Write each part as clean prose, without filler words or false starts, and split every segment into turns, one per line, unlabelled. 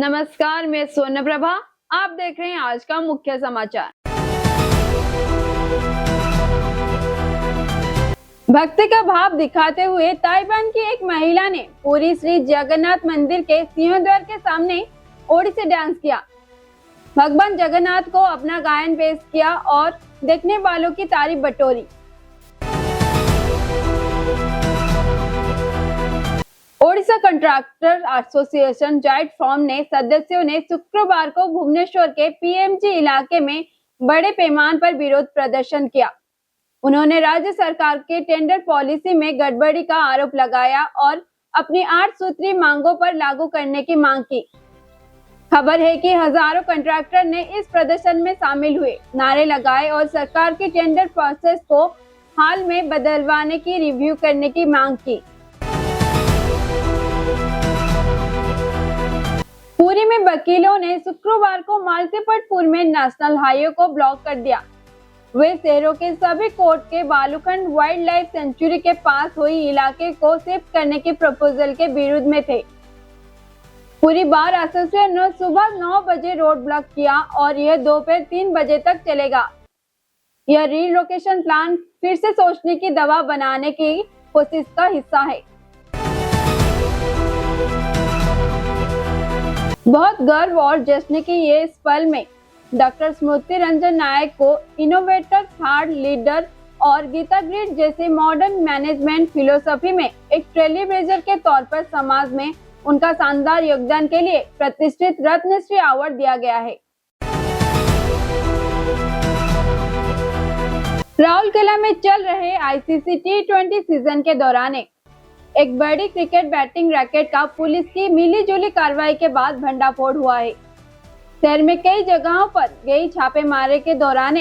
नमस्कार, मैं सोना प्रभा। आप देख रहे हैं आज का मुख्य समाचार। भक्ति का भाव दिखाते हुए ताइवान की एक महिला ने पुरी श्री जगन्नाथ मंदिर के सिंहद्वार के सामने ओडिसी डांस किया। भगवान जगन्नाथ को अपना गायन पेश किया और देखने वालों की तारीफ बटोरी। ओडिशा कंट्रैक्टर एसोसिएशन जाइट फॉर्म ने सदस्यों ने शुक्रवार को भुवनेश्वर के पीएमजी इलाके में बड़े पैमाने पर विरोध प्रदर्शन किया। उन्होंने राज्य सरकार के टेंडर पॉलिसी में गड़बड़ी का आरोप लगाया और अपनी 8 सूत्री मांगों पर लागू करने की मांग की। खबर है कि हजारों कंट्रैक्टर ने इस प्रदर्शन में शामिल हुए, नारे लगाए और सरकार की टेंडर प्रोसेस को हाल में बदलवाने की रिव्यू करने की मांग की। पुरी में वकीलों ने शुक्रवार को मालतीपट्टपुर में नेशनल हाईवे को ब्लॉक कर दिया। वे शहरों के सभी कोर्ट के बालूखंड वाइल्ड लाइफ सेंचुरी के पास हुई इलाके को शिफ्ट करने के प्रपोजल के विरोध में थे। पुरी बार एसोसिएशन ने सुबह 9 बजे रोड ब्लॉक किया और यह दोपहर 3 बजे तक चलेगा। यह रीलोकेशन प्लान फिर से सोचने की दवा बनाने की कोशिश का हिस्सा है। बहुत गर्व और जश्न की ये इस पल में डॉक्टर स्मृति रंजन नायक को इनोवेटर, थॉट लीडर और गीता ग्रिड जैसे मॉडर्न मैनेजमेंट फिलोसफी में एक ट्रेलब्लेजर के तौर पर समाज में उनका शानदार योगदान के लिए प्रतिष्ठित रत्नश्री अवार्ड दिया गया है। राउरकेला में चल रहे आईसीसी T20 सीजन के दौरान एक बड़ी क्रिकेट बैटिंग रैकेट का पुलिस की मिलीजुली कार्रवाई के बाद भंडाफोड़ हुआ है। शहर में कई जगहों पर गई छापेमारी के दौरान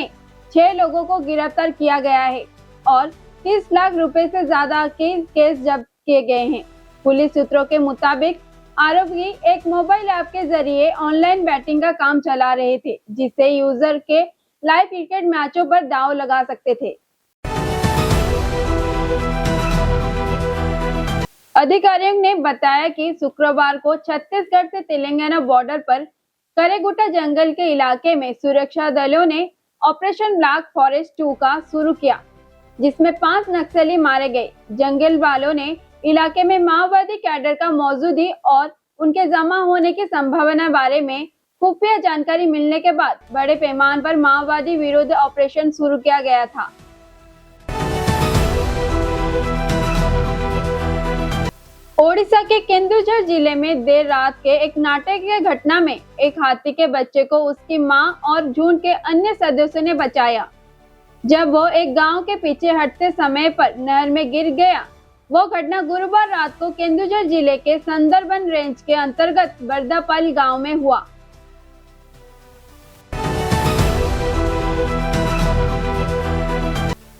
6 लोगों को गिरफ्तार किया गया है और 30 लाख रुपए से ज्यादा के केस जब्त किए गए हैं। पुलिस सूत्रों के मुताबिक आरोपी एक मोबाइल ऐप के जरिए ऑनलाइन बैटिंग का काम चला रहे थे, जिससे यूजर के लाइव क्रिकेट मैचों पर दांव लगा सकते थे। अधिकारियों ने बताया कि शुक्रवार को छत्तीसगढ़ से तेलंगाना बॉर्डर पर करेगुट्टा जंगल के इलाके में सुरक्षा दलों ने ऑपरेशन ब्लैक फॉरेस्ट 2 का शुरू किया, जिसमें 5 नक्सली मारे गए। जंगल वालों ने इलाके में माओवादी कैडर का मौजूदगी और उनके जमा होने की संभावना बारे में खुफिया जानकारी मिलने के बाद बड़े पैमाने पर माओवादी विरोधी ऑपरेशन शुरू किया गया था। ओडिशा के केंदुझर जिले में देर रात के एक नाटकीय घटना में एक हाथी के बच्चे को उसकी मां और झुंड के अन्य सदस्यों ने बचाया। जब वो एक गांव के पीछे हटते समय पर नहर में गिर गया। वो घटना गुरुवार रात को केंदुझर जिले के संदरबन रेंज के अंतर्गत बर्दापाल गांव में हुआ।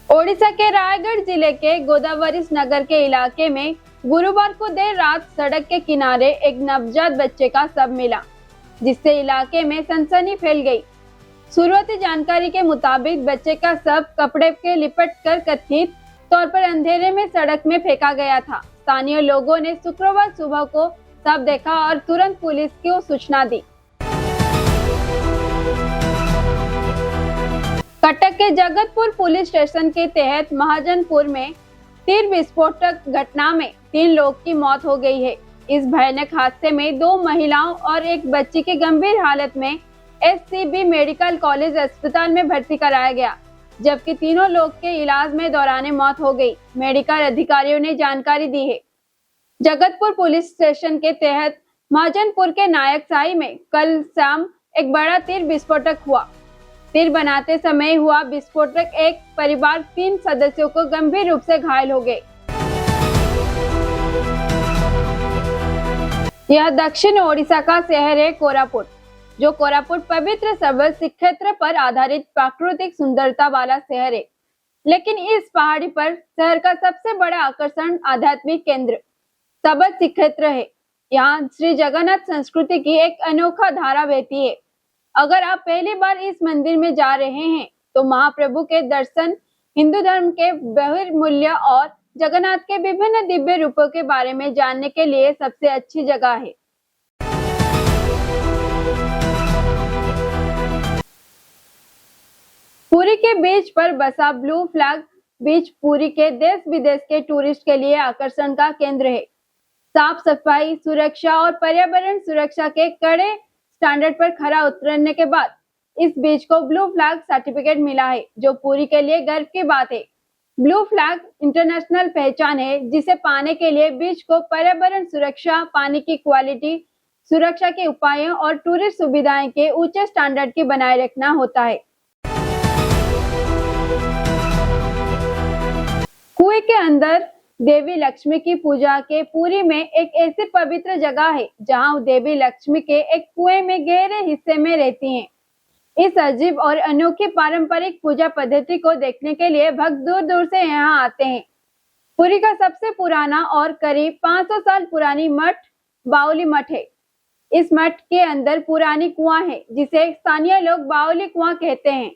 ओडिशा के रायगढ़ जिले के गोदावरी नगर के इलाके में गुरुवार को देर रात सड़क के किनारे एक नवजात बच्चे का शव मिला, जिससे इलाके में सनसनी फैल गई। शुरुआती जानकारी के मुताबिक बच्चे का शव कपड़े के लिपट कर कथित तौर पर अंधेरे में सड़क में फेंका गया था। स्थानीय लोगों ने शुक्रवार सुबह को शव देखा और तुरंत पुलिस को सूचना दी। कटक के जगतपुर पुलिस स्टेशन के तहत महाजनपुर में तीर विस्फोटक घटना में 3 लोग की मौत हो गई है। इस भयानक हादसे में 2 महिलाओं और एक बच्ची की गंभीर हालत में SCB मेडिकल कॉलेज अस्पताल में भर्ती कराया गया, जबकि तीनों लोग के इलाज में दौरान मौत हो गई। मेडिकल अधिकारियों ने जानकारी दी है। जगतपुर पुलिस स्टेशन के तहत महाजनपुर के नायक साई में कल शाम एक बड़ा तीर विस्फोटक हुआ। तीर बनाते समय हुआ विस्फोटक एक परिवार 3 सदस्यों को गंभीर रूप से घायल हो गए। यह दक्षिण ओडिशा का शहर है कोरापुट, जो कोरापुट पवित्र सबल श्रीक्षेत्र पर आधारित प्राकृतिक सुंदरता वाला शहर है। लेकिन इस पहाड़ी पर शहर का सबसे बड़ा आकर्षण आध्यात्मिक केंद्र सबल श्रीक्षेत्र है। यहाँ श्री जगन्नाथ संस्कृति की एक अनोखा धारा बहती है। अगर आप पहली बार इस मंदिर में जा रहे हैं तो महाप्रभु के दर्शन, हिंदू धर्म के बहुमूल्य और जगन्नाथ के विभिन्न दिव्य रूपों के बारे में जानने के लिए सबसे अच्छी जगह है। पुरी के बीच पर बसा ब्लू फ्लैग बीच पुरी के देश विदेश के टूरिस्ट के लिए आकर्षण का केंद्र है। साफ सफाई, सुरक्षा और पर्यावरण सुरक्षा के कड़े स्टैंडर्ड पर खरा उतरने के बाद इस बीच को ब्लू फ्लैग सर्टिफिकेट मिला है, जो पुरी के लिए गर्व की बात है। ब्लू फ्लैग इंटरनेशनल पहचान है, जिसे पाने के लिए बीच को पर्यावरण सुरक्षा, पानी की क्वालिटी, सुरक्षा के उपायों और टूरिस्ट सुविधाएं के ऊंचे स्टैंडर्ड की बनाए रखना होता है। कुएं के अंदर देवी लक्ष्मी की पूजा के पुरी में एक ऐसी पवित्र जगह है जहां देवी लक्ष्मी के एक कुएं में गहरे हिस्से में रहती हैं। इस अजीब और अनोखी पारंपरिक पूजा पद्धति को देखने के लिए भक्त दूर दूर से यहाँ आते हैं। पुरी का सबसे पुराना और करीब 500 साल पुरानी मठ बावली मठ है। इस मठ के अंदर पुरानी कुआं है, जिसे स्थानीय लोग बावली कुआं कहते हैं।